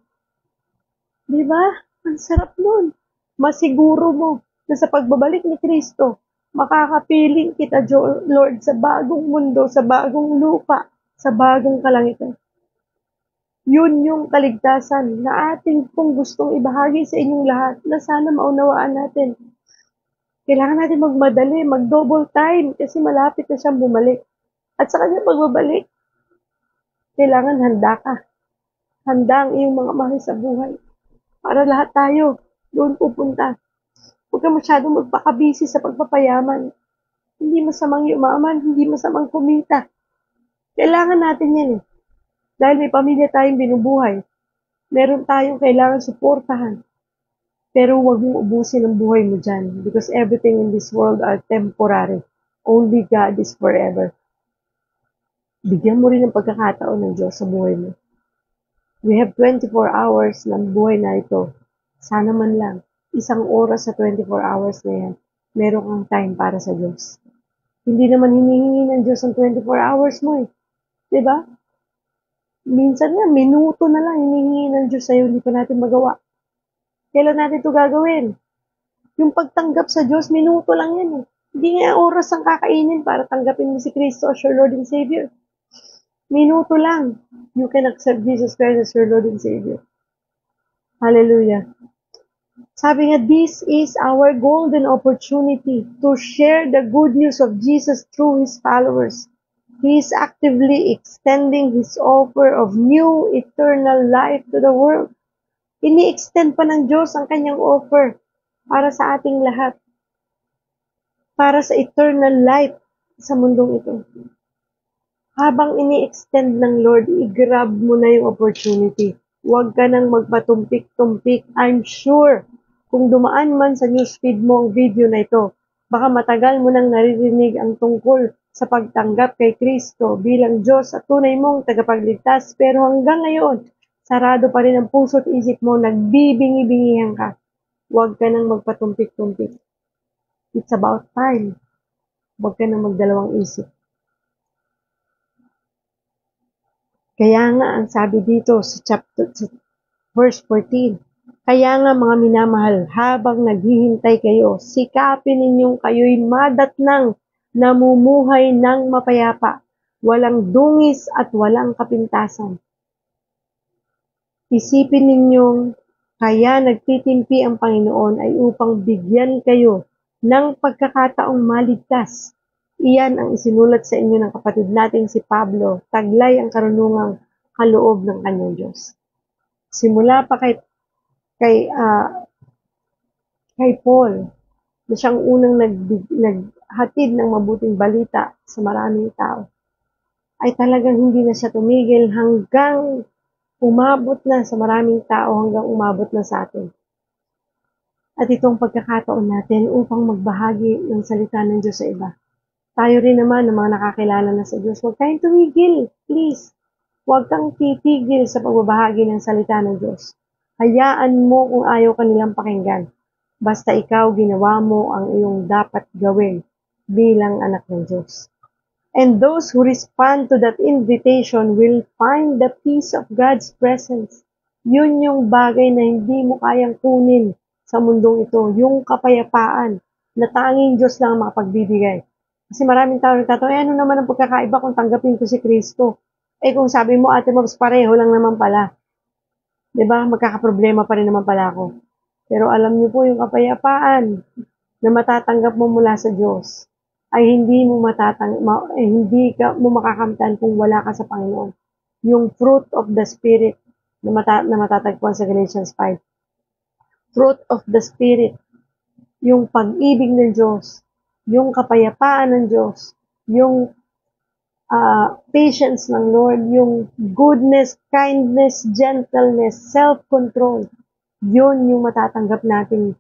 Di ba? Ang sarap nun. Masiguro mo na sa pagbabalik ni Kristo, makakapiling kita, Lord, sa bagong mundo, sa bagong lupa, sa bagong kalangitan. Yun yung kaligtasan na ating pong gustong ibahagi sa inyong lahat na sana maunawaan natin. Kailangan natin magmadali, mag-double time kasi malapit na siyang bumalik. At sa kanya pagbabalik, kailangan handa ka. Handa ang iyong mga mahal sa buhay. Para lahat tayo doon pupunta. Huwag ka masyadong magpakabisi sa pagpapayaman. Hindi masamang yumaman, hindi masamang kumita. Kailangan natin yan eh. Dahil may pamilya tayong binubuhay. Meron tayong kailangan suportahan. Pero huwag mong ubusin ang buhay mo dyan. Because everything in this world are temporary. Only God is forever. Bigyan mo rin ng pagkakataon ng Diyos sa buhay mo. We have 24 hours ng buhay na ito. Sana man lang, isang oras sa 24 hours na yan, meron kang time para sa Diyos. Hindi naman hinihingi ng Diyos ang 24 hours mo eh. Diba? Minsan nga, minuto na lang hinihingi ng Diyos sa'yo, hindi pa natin magawa. Kailan natin ito gagawin? Yung pagtanggap sa Diyos, minuto lang yan eh. Hindi nga oras ang kakainin para tanggapin mo si Kristo as your Lord and Savior. Minuto lang. You can accept Jesus Christ as your Lord and Savior. Hallelujah. Sabi nga, this is our golden opportunity to share the good news of Jesus through His followers. He is actively extending His offer of new eternal life to the world. Ini-extend pa ng Diyos ang kanyang offer para sa ating lahat. Para sa eternal life sa mundong ito. Habang ini-extend ng Lord, i-grab mo na yung opportunity. Huwag ka nang magpatumpik-tumpik. I'm sure, kung dumaan man sa newsfeed mo ang video na ito, baka matagal mo nang naririnig ang tungkol sa pagtanggap kay Kristo bilang Diyos at tunay mong tagapagligtas. Pero hanggang ngayon, sarado pa rin ang puso't isip mo, nagbibingi-bingihan ka. Huwag ka nang magpatumpik-tumpik. It's about time. Huwag ka nang magdalawang isip. Kaya nga, ang sabi dito sa verse 14, kaya nga mga minamahal, habang naghihintay kayo, sikapin ninyong kayo'y madatnang namumuhay ng mapayapa, walang dungis at walang kapintasan. Isipin ninyong kaya nagtitimpi ang Panginoon ay upang bigyan kayo ng pagkakataong maligtas. Iyan ang isinulat sa inyo ng kapatid nating si Pablo, taglay ang karunungang kaloob ng kanyang Diyos. Simula pa kay Paul, na siyang unang naghatid ng mabuting balita sa maraming tao, ay talagang hindi na siya tumigil hanggang umabot na sa maraming tao, hanggang umabot na sa atin. At itong pagkakataon natin upang magbahagi ng salita ng Diyos sa iba. Tayo rin naman ng mga nakakilala na sa Diyos, huwag kayong tumigil, please. Huwag kang titigil sa pagbabahagi ng salita ng Diyos. Hayaan mo kung ayaw ka nilang pakinggan. Basta ikaw ginawa mo ang iyong dapat gawin bilang anak ng Diyos. And those who respond to that invitation will find the peace of God's presence. Yun yung bagay na hindi mo kayang kunin sa mundong ito. Yung kapayapaan na tanging Diyos lang ang makapagbibigay. Kasi maraming tao nagtatanong, ano naman ang pagkakaiba kung tanggapin ko si Kristo? Kung sabi mo, Ate Mobs, pareho lang naman pala. Diba? Magkakaproblema pa rin naman pala ako. Pero alam niyo po yung kapayapaan na matatanggap mo mula sa Diyos ay hindi ka mo makakamtan kung wala ka sa Panginoon. Yung fruit of the Spirit na matatagpuan sa Galatians 5. Fruit of the Spirit. Yung pag-ibig ng Diyos. Yung kapayapaan ng Diyos, yung patience ng Lord, yung goodness, kindness, gentleness, self-control, yun yung matatanggap nating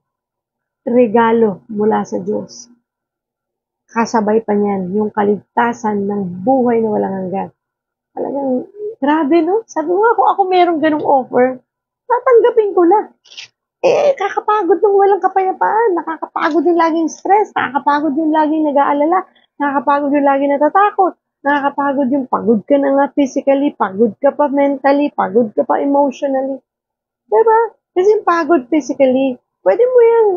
regalo mula sa Diyos. Kasabay pa niyan, yung kaligtasan ng buhay na walang hanggan. Talagang, grabe no? Sabi mo kung ako merong ganong offer, tatanggapin ko na. Kakapagod ng walang kapayapaan, nakakapagod yung laging stress, nakakapagod yung laging nag-aalala, nakakapagod yung laging natatakot, nakakapagod yung pagod ka na nga physically, pagod ka pa mentally, pagod ka pa emotionally. Diba? Kasi yung pagod physically, pwede mo yung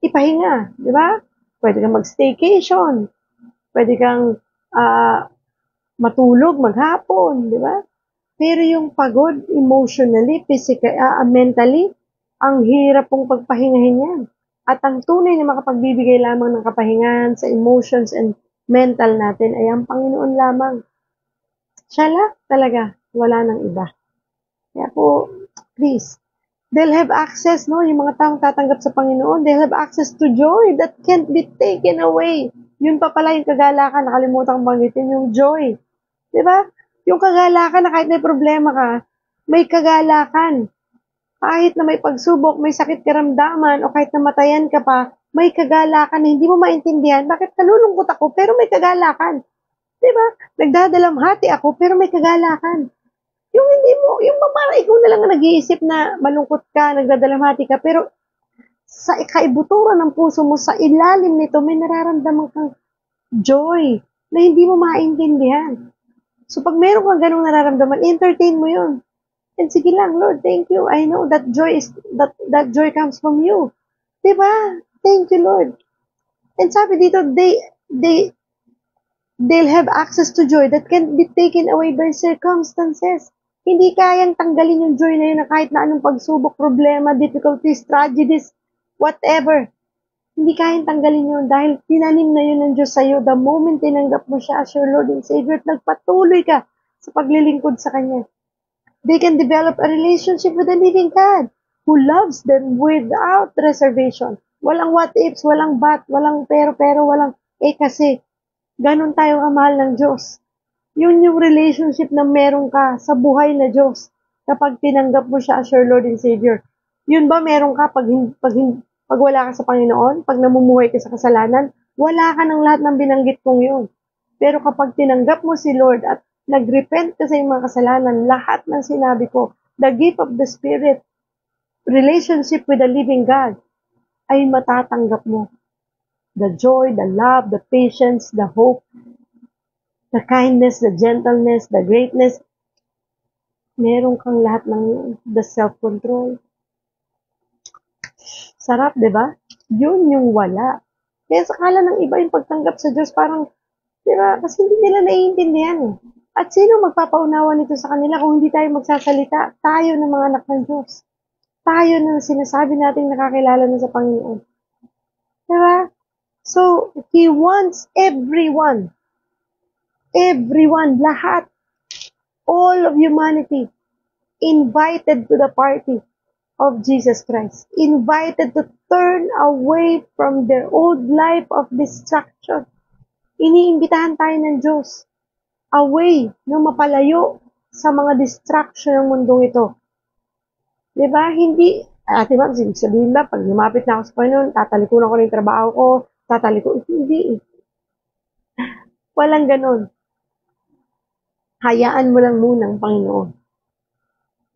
ipahinga, diba? Pwede kang mag-staycation, pwede kang matulog maghapon, diba? Pero yung pagod, emotionally, mentally, ang hirap pong pagpahingahin yan. At ang tunay na makapagbibigay lamang ng kapahingahan sa emotions and mental natin ay ang Panginoon lamang. Siya lang talaga, wala nang iba. Kaya po, please, they'll have access, no? Yung mga taong tatanggap sa Panginoon, they'll have access to joy that can't be taken away. Yun pa pala yung kagalakan, nakalimutan kong banggitin, yung joy. Diba? Yung kagalakan na kahit may problema ka, may kagalakan. Kahit na may pagsubok, may sakit karamdaman, o kahit namatayan ka pa, may kagalakan na hindi mo maintindihan. Bakit nalulungkot ako, pero may kagalakan. Diba? Nagdadalamhati ako, pero may kagalakan. Yung hindi mo, yung parang ikaw na lang ang nag-iisip na malungkot ka, nagdadalamhati ka, pero sa ikaibuturan ng puso mo, sa ilalim nito, may nararamdaman kang joy na hindi mo maintindihan. So, pag meron kang ganong nararamdaman, entertain mo yun. And sige lang, Lord, thank you. I know that that joy comes from you. Diba? Thank you, Lord. And sabi dito, they'll have access to joy that can't be taken away by circumstances. Hindi kayang tanggalin yung joy na yun na kahit na anong pagsubok, problema, difficulties, tragedies, whatever. Hindi kayang tanggalin yun dahil tinanim na yun ng Diyos sa'yo the moment tinanggap mo siya as your Lord and Savior at nagpatuloy ka sa paglilingkod sa Kanya. They can develop a relationship with the living God who loves them without reservation. Walang what ifs, walang but, walang pero, walang kasi. Ganon tayo kamahal ng Diyos. Yun yung relationship na meron ka sa buhay na Diyos kapag tinanggap mo siya as your Lord and Savior. Yun ba meron ka pag wala ka sa Panginoon? Pag namumuhay ka sa kasalanan? Wala ka ng lahat ng binanggit kong yun. Pero kapag tinanggap mo si Lord at nag-repent ka sa iyong mga kasalanan, lahat ng sinabi ko, the gift of the Spirit, relationship with the living God, ay matatanggap mo. The joy, the love, the patience, the hope, the kindness, the gentleness, the greatness. Meron kang lahat ng yun. The self-control. Sarap, di ba? Yun yung wala. Kaya sakala ng iba yung pagtanggap sa Diyos, parang, di ba? Kasi hindi nila naiintindihan. At sino magpapaunawa nito sa kanila kung hindi tayo magsasalita? Tayo ng mga anak ng Diyos. Tayo na sinasabi natin nakakilala na sa Panginoon. Di ba? So, He wants everyone, lahat, all of humanity, invited to the party of Jesus Christ, invited to turn away from their old life of destruction. Iniimbitahan tayo ng Diyos, away, no, mapalayo sa mga distraction ng mundong ito. Diba? Hindi, ate ma'am, sabihin ba, pag lumapit na ako sa Panginoon, tatalikuran ko na yung trabaho ko, hindi. Walang ganon. Hayaan mo lang muna ang Panginoon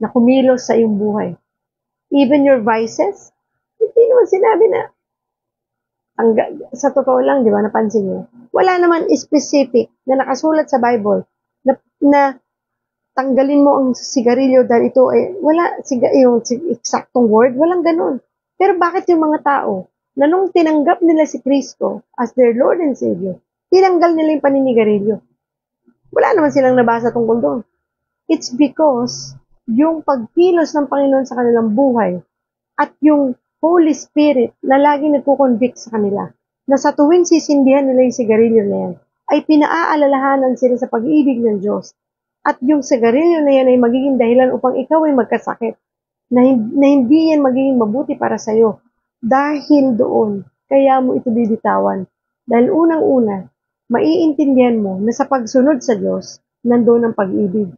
na kumilos sa iyong buhay. Even your vices, hindi naman sinabi na, sa totoo lang, di ba, napansin niyo, wala naman specific na nakasulat sa Bible na tanggalin mo ang sigarilyo dahil ito ay, wala, yung eksaktong word, walang ganon. Pero bakit yung mga tao, na nung tinanggap nila si Kristo as their Lord and Savior, tinanggal nila yung paninigarilyo? Wala naman silang nabasa tungkol doon. It's because yung pagkilos ng Panginoon sa kanilang buhay at yung Holy Spirit na laging nagko-convict sa kanila na sa tuwing sisindihan nila yung sigarilyo na yan, ay pinaaalalahanan sila sa pag-ibig ng Diyos. At yung sigarilyo na yan ay magiging dahilan upang ikaw ay magkasakit, na hindi yan magiging mabuti para sa'yo. Dahil doon, kaya mo ito bibitawan. Dahil unang-una, maiintindihan mo na sa pagsunod sa Diyos, nandoon ang pag-ibig.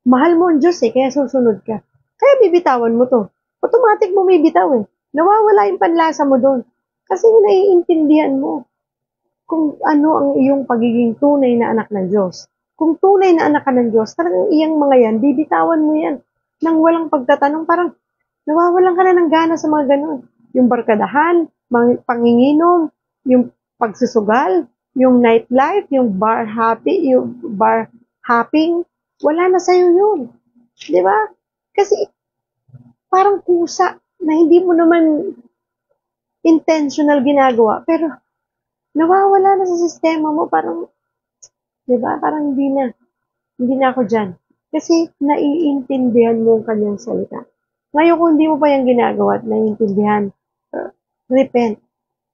Mahal mo ang Diyos kaya susunod ka. Kaya bibitawan mo to. Automatic mo may bitaw Nawawala yung panlasa mo doon. Kasi naiintindihan mo kung ano ang iyong pagiging tunay na anak ng Diyos. Kung tunay na anak ka ng Diyos, talagang iyang mga yan, bibitawan mo yan. Nang walang pagtatanong, parang nawawalan ka na ng gana sa mga ganun. Yung barkadahan, panginginom, yung pagsusugal, yung nightlife, yung bar hopping, wala na sa'yo yun. Di ba? Kasi parang kusa na hindi mo naman intentional ginagawa, pero nawawala na sa sistema mo, parang, di ba? Parang hindi na ako dyan. Kasi naiintindihan mo ang kanyang salita. Ngayon kung hindi mo pa yan ginagawa at naiintindihan, repent.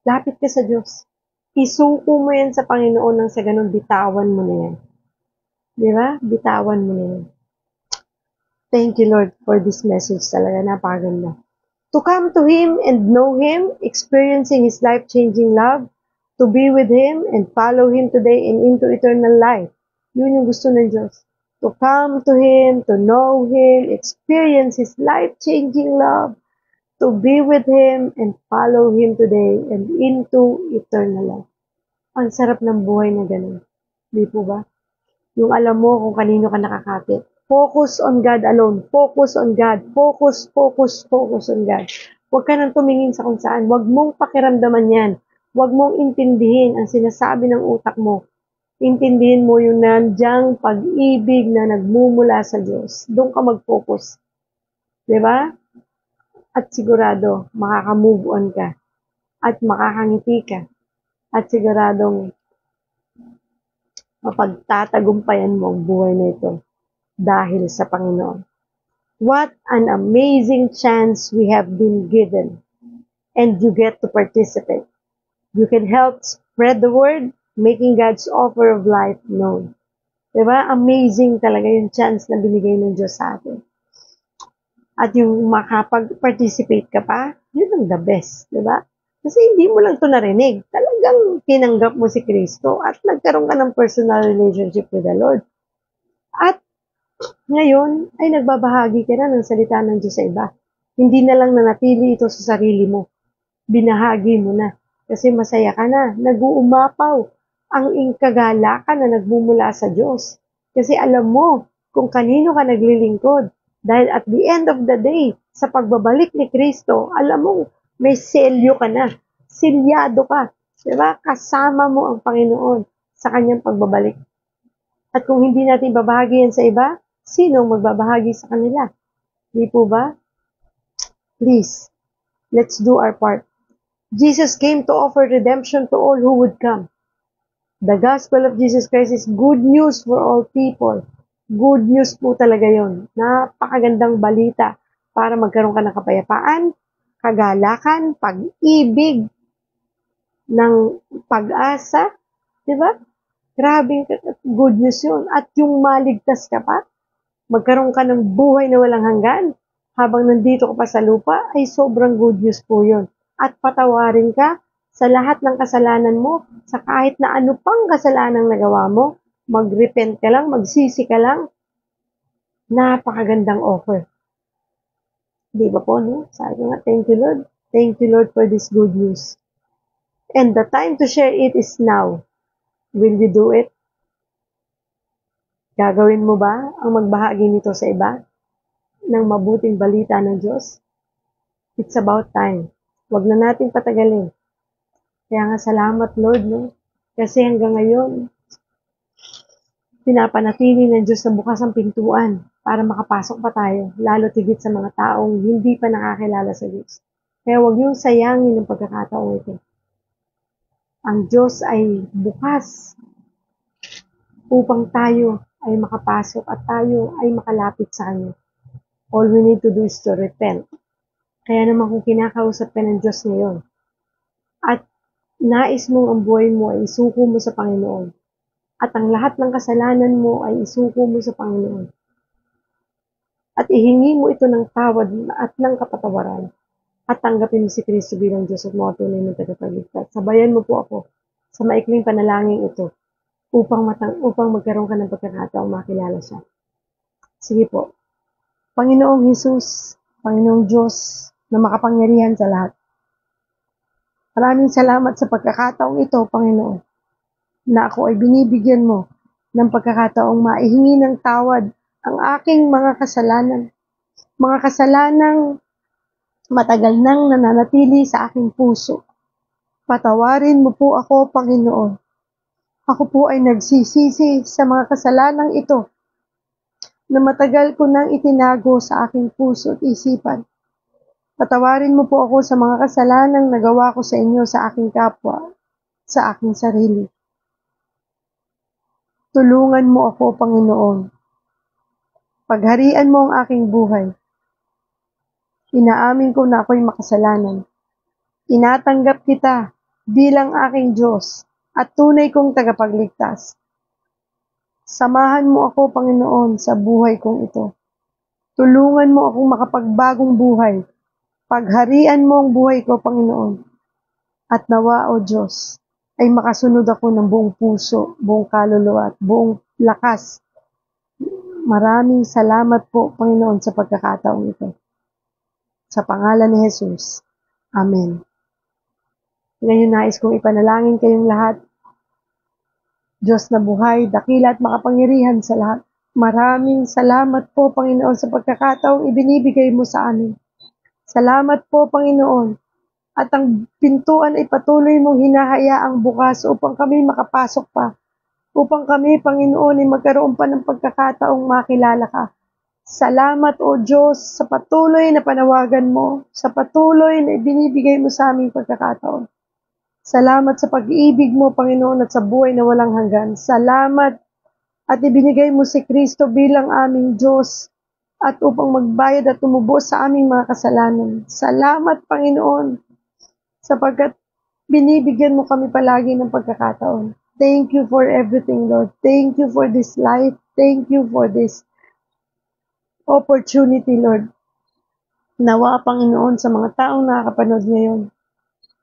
Lapit ka sa Diyos. Isuko mo yan sa Panginoon nang sa ganun bitawan mo na yan. Di ba? Bitawan mo na yan. Thank you, Lord, for this message talaga. Napakaganda. To come to Him and know Him, experiencing His life-changing love, to be with Him and follow Him today and into eternal life. Yun yung gusto ng Diyos. To come to Him, to know Him, experience His life-changing love, to be with Him and follow Him today and into eternal life. Ang sarap ng buhay na ganun. Di po ba? Yung alam mo kung kanino ka nakakapit. Focus on God alone. Focus on God. Focus on God. Huwag ka nang tumingin sa kung saan. Huwag mong pakiramdaman yan. Huwag mong intindihin ang sinasabi ng utak mo. Intindihin mo yung nandiyan pag-ibig na nagmumula sa Diyos. Doon ka mag-focus. Diba? At sigurado, makaka-move on ka. At makakangiti ka. At siguradong mapagtatagumpayan mo ang buhay na ito dahil sa Panginoon. What an amazing chance we have been given, and you get to participate. You can help spread the word, making God's offer of life known. Diba? Amazing talaga yung chance na binigay ng Diyos sa atin. At yung makapag-participate ka pa, yun ang the best. Diba? Kasi hindi mo lang ito narinig. Talagang tinanggap mo si Kristo at nagkaroon ka ng personal relationship with the Lord. At ngayon ay nagbabahagi ka na ng salita ng Diyos sa iba. Hindi na lang nanatili ito sa sarili mo. Binahagi mo na. Kasi masaya ka na. Nag-uumapaw ang kagalakan na nagmumula sa Diyos. Kasi alam mo kung kanino ka naglilingkod. Dahil at the end of the day, sa pagbabalik ni Kristo, alam mo, may selyo ka na. Silyado ka. Diba? Kasama mo ang Panginoon sa kanyang pagbabalik. At kung hindi natin babahagi yan sa iba, sino magbabahagi sa kanila? Di po ba? Please, let's do our part. Jesus came to offer redemption to all who would come. The gospel of Jesus Christ is good news for all people. Good news po talaga yon. Napakagandang balita para magkaroon ka ng kapayapaan, kagalakan, pag-ibig, ng pag-asa. Diba? Grabe, good news yun. At yung maligtas ka pa, magkaroon ka ng buhay na walang hanggan habang nandito ka pa sa lupa, ay sobrang good news po yun. At patawarin ka sa lahat ng kasalanan mo, sa kahit na ano pang kasalanang nagawa mo, mag-repent ka lang, magsisi ka lang. Napakagandang offer. Di ba po, no? Sabi nga, thank you Lord. Thank you Lord for this good news. And the time to share it is now. Will you do it? Gagawin mo ba ang magbahagi nito sa iba ng mabuting balita ng Diyos? It's about time. Huwag na natin patagalin. Kaya nga salamat Lord, no? Kasi hanggang ngayon, pinapanatili ng Diyos na bukas ang pintuan para makapasok pa tayo, lalo tigit sa mga taong hindi pa nakakilala sa Diyos. Kaya huwag niyong sayangin ang pagkakataong ito. Ang Diyos ay bukas upang tayo ay makapasok at tayo ay makalapit sa Kanya. All we need to do is to repent. Kaya naman kung kinakausap ka ng Diyos ngayon at nais mong ang buhay mo ay isuko mo sa Panginoon at ang lahat ng kasalanan mo ay isuko mo sa Panginoon at ihingi mo ito ng tawad at ng kapatawaran at tanggapin mo si Kristo bilang Diyos at mga tunay ng tagapagligtas. Sabayan mo po ako sa maikling panalangin ito upang magkaroon ka ng pagkakataong makilala siya. Sige po. Panginoong Hesus, Panginoong Diyos na makapangyarihan sa lahat. Maraming salamat sa pagkakataong ito, Panginoon, na ako ay binibigyan mo ng pagkakataong maihingi ng tawad ang aking mga kasalanan. Mga kasalanang matagal nang nananatili sa aking puso. Patawarin mo po ako, Panginoon. Ako po ay nagsisisi sa mga kasalanang ito na matagal ko nang itinago sa aking puso at isipan. Patawarin mo po ako sa mga kasalanang nagawa ko sa inyo sa aking kapwa, sa aking sarili. Tulungan mo ako, Panginoon, Pagharian mo ang aking buhay. Inaamin ko na ako'y makasalanan. Tinatanggap kita bilang aking Diyos at tunay kong tagapagligtas. Samahan mo ako, Panginoon, sa buhay kong ito. Tulungan mo akong makapagbagong buhay. Pagharian mo ang buhay ko, Panginoon. At nawa, O Diyos, ay makasunod ako ng buong puso, buong kaluluwa at buong lakas. Maraming salamat po, Panginoon, sa pagkakataong ito. Sa pangalan ni Jesus. Amen. Ngayon nais kong ipanalangin kayong lahat. Diyos na buhay, dakila at makapangyarihan sa lahat. Maraming salamat po, Panginoon, sa pagkakataong ibinibigay mo sa amin. Salamat po, Panginoon. At ang pintuan ay patuloy mong hinahayaang bukas upang kami makapasok pa. Upang kami, Panginoon, ay magkaroon pa ng pagkakataong makilala ka. Salamat, O Diyos, sa patuloy na panawagan mo, sa patuloy na ibinibigay mo sa aming pagkakataon. Salamat sa pag-ibig mo, Panginoon, at sa buhay na walang hanggan. Salamat at ibinigay mo si Kristo bilang aming Diyos at upang magbayad at tumubos sa aming mga kasalanan. Salamat, Panginoon, sapagkat binibigyan mo kami palagi ng pagkakataon. Thank you for everything, Lord. Thank you for this life. Thank you for this opportunity, Lord. Nawa, Panginoon, sa mga taong nakakapanood ngayon.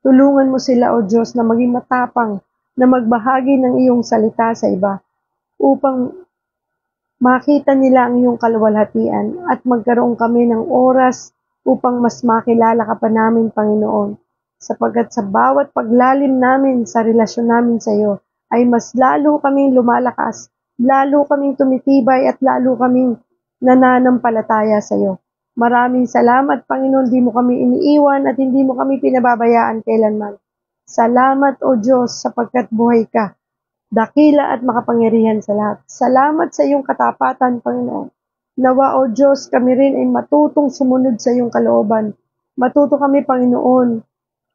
Tulungan mo sila, O Diyos, na maging matapang na magbahagi ng iyong salita sa iba upang makita nila ang iyong kaluwalhatian at magkaroon kami ng oras upang mas makilala ka pa namin, Panginoon. Sapagkat sa bawat paglalim namin sa relasyon namin sa iyo, ay mas lalo kaming lumalakas, lalo kaming tumitibay at lalo kaming nananampalataya sa iyo. Maraming salamat, Panginoon, di mo kami iniiwan at hindi mo kami pinababayaan kailanman. Salamat, O Diyos, sapagkat buhay ka, dakila at makapangyarihan sa lahat. Salamat sa iyong katapatan, Panginoon. Nawa, O Diyos, kami rin ay matutong sumunod sa iyong kalooban. Matuto kami, Panginoon,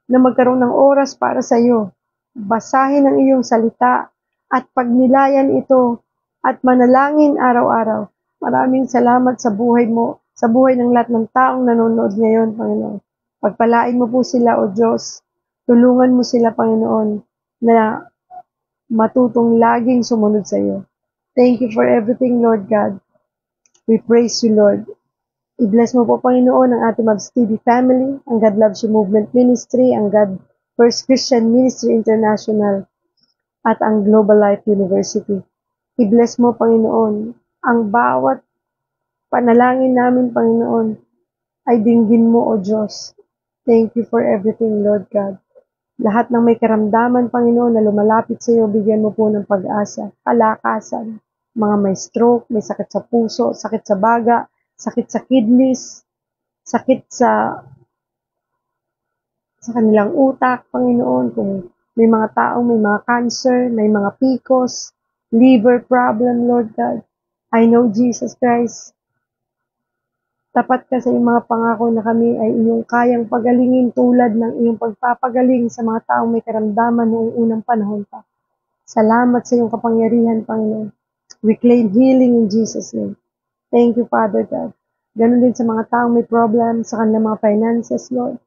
na magkaroon ng oras para sa iyo. Basahin ang iyong salita at pagnilayan ito at manalangin araw-araw. Maraming salamat sa buhay mo, sa buhay ng lahat ng taong nanonood ngayon, Panginoon. Pagpalain mo po sila, O Diyos. Tulungan mo sila, Panginoon, na matutong laging sumunod sa iyo. Thank you for everything, Lord God. We praise you, Lord. I-bless mo po, Panginoon, ang ating Mavs TV family, ang God Loves You Movement Ministry, ang God First Christian Ministry International, at ang Global Life University. I-bless mo, Panginoon, ang bawat panalangin namin, Panginoon, ay dinggin mo, O Diyos. Thank you for everything, Lord God. Lahat ng may karamdaman, Panginoon, na lumalapit sa iyo, bigyan mo po ng pag-asa, kalakasan. Mga may stroke, may sakit sa puso, sakit sa baga, sakit sa kidneys, sakit sa kanilang utak, Panginoon, kung may mga taong may mga cancer, may mga PCOS, liver problem, Lord God. I know, Jesus Christ, tapat ka sa iyong mga pangako na kami ay iyong kayang pagalingin tulad ng iyong pagpapagaling sa mga taong may karamdaman noong unang panahon pa. Salamat sa iyong kapangyarihan, Panginoon. We claim healing in Jesus' name. Thank you, Father God. Ganun din sa mga taong may problem sa kanilang mga finances, Lord.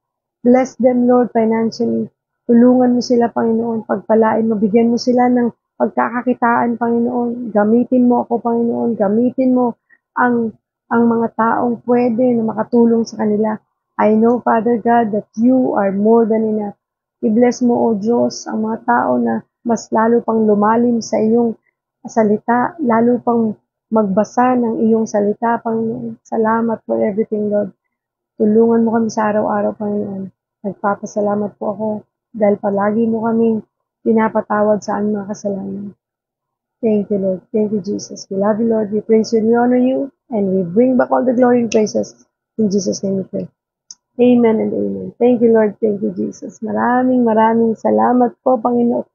Bless them, Lord, financially. Tulungan mo sila, Panginoon. Pagpalain mo, bigyan mo sila ng pagkakakitaan, Panginoon. Gamitin mo ako, Panginoon. Gamitin mo ang mga taong pwede na makatulong sa kanila. I know, Father God, that you are more than enough. I-bless mo, O Diyos, ang mga tao na mas lalo pang lumalim sa iyong salita, lalo pang magbasa ng iyong salita, Panginoon. Salamat for everything, Lord. Tulungan mo kami sa araw-araw, Panginoon. Nagpapasalamat po ako dahil palagi mo kaming pinapatawad sa aming mga kasalanan. Thank you, Lord. Thank you, Jesus. We love you, Lord. We praise you and we honor you. And we bring back all the glory and praises. In Jesus' name we pray. Amen and amen. Thank you, Lord. Thank you, Jesus. Maraming salamat po, Panginoon.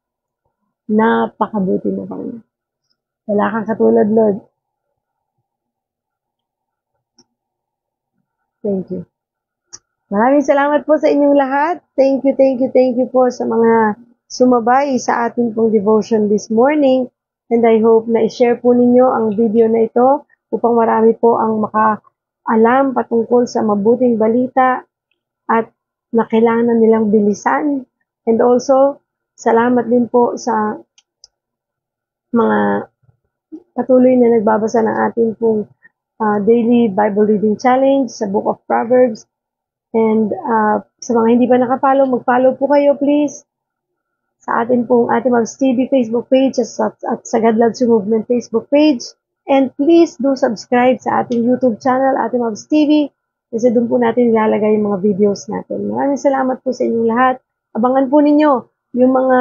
Napakabuti mo, Panginoon. Wala kang katulad, Lord. Thank you. Maraming salamat po sa inyong lahat. Thank you po sa mga sumabay sa ating pong devotion this morning. And I hope na i-share po ninyo ang video na ito upang marami po ang makaalam patungkol sa mabuting balita at na kailangan nilang bilisan. And also, salamat din po sa mga patuloy na nagbabasa ng ating pong daily Bible Reading Challenge sa Book of Proverbs. And sa mga hindi pa nakapollow, mag-follow po kayo please sa atin pong Ate Mavs TV Facebook page at sa God Loves You Movement Facebook page. And please do subscribe sa ating YouTube channel, Ate Mavs TV, kasi doon po natin ilalagay yung mga videos natin. Maraming salamat po sa inyong lahat. Abangan po ninyo yung mga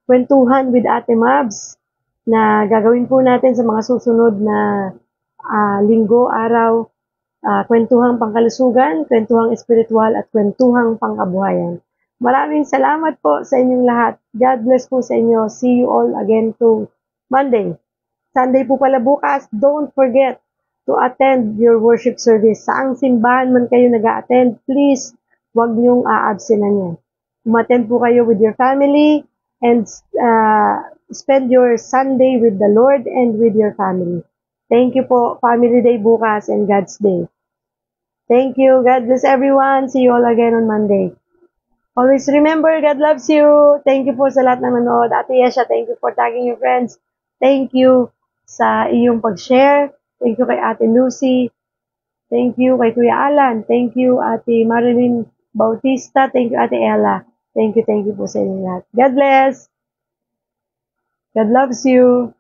kwentuhan with Ate Mavs na gagawin po natin sa mga susunod na linggo, araw, kwentuhang pangkalusugan, kwentuhang espiritual at kwentuhang pangkabuhayan. Maraming salamat po sa inyong lahat. God bless po sa inyo. See you all again to Monday. Sunday po pala bukas. Don't forget to attend your worship service. Saang simbahan man kayo nag-a-attend, please, huwag niyong a-absenan yan. Umattend po kayo with your family and spend your Sunday with the Lord and with your family. Thank you po. Family Day bukas and God's Day. Thank you. God bless everyone. See you all again on Monday. Always remember, God loves you. Thank you po sa lahat ng nanood. Ate Yesha, thank you for tagging your friends. Thank you sa iyong pag-share. Thank you kay Ate Lucy. Thank you kay Kuya Alan. Thank you Ate Marilyn Bautista. Thank you Ate Ella. Thank you po sa inyong lahat. God bless. God loves you.